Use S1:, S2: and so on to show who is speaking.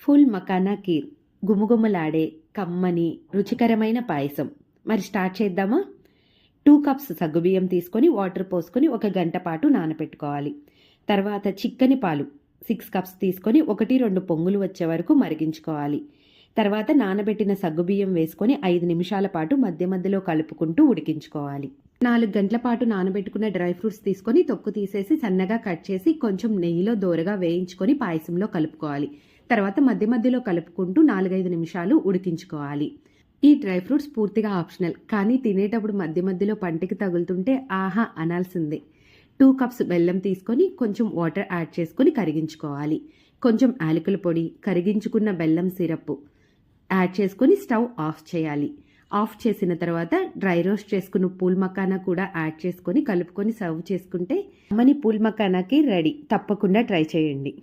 S1: Full makhana kheer, గుమగుమలాడే కమ్మని రుచికరమైన పాయసం. మరి స్టార్ట్ చేద్దామా? 2 కప్స్ సగ్గుబియ్యం తీసుకొని వాటర్ పోసుకొని 1 గంట పాటు నానబెట్టుకోవాలి. తర్వాత చిక్కని పాలు 6 కప్స్ తీసుకొని 1-2 పొంగులు వచ్చే వరకు మరిగించుకోవాలి. తర్వాత నానబెట్టిన సగ్గుబియ్యం వేసుకొని 5 నిమిషాల పాటు మధ్య మధ్యలో కలుపుకుంటూ ఉడికించుకోవాలి. 4 గంటల పాటు నానబెట్టుకున్న డ్రై ఫ్రూట్స్ తీసుకొని తొక్కు తీసేసి సన్నగా కట్ చేసి కొంచెం నెయ్యిలో దోరగా వేయించుకొని పాయసంలో కలుపుకోవాలి. తర్వాత మధ్య మధ్యలో కలుపుకుంటూ 4-5 నిమిషాలు ఉడికించుకోవాలి. ఈ డ్రై ఫ్రూట్స్ పూర్తిగా ఆప్షనల్, కానీ తినేటప్పుడు మధ్య మధ్యలో పంటికి తగులుతుంటే ఆహా అనాల్సిందే. 2 కప్స్ బెల్లం తీసుకొని కొంచెం వాటర్ యాడ్ చేసుకొని కరిగించుకోవాలి. కొంచెం యాలకుల పొడి, కరిగించుకున్న బెల్లం సిరప్ యాడ్ చేసుకొని స్టవ్ ఆఫ్ చేయాలి. ఆఫ్ చేసిన తర్వాత డ్రై రోస్ట్ చేసుకున్న పూల్ మకానా కూడా యాడ్ చేసుకొని కలుపుకొని సర్వ్ చేసుకుంటే మనీ పూల్ మకానాకి రెడీ. తప్పకుండా ట్రై చేయండి.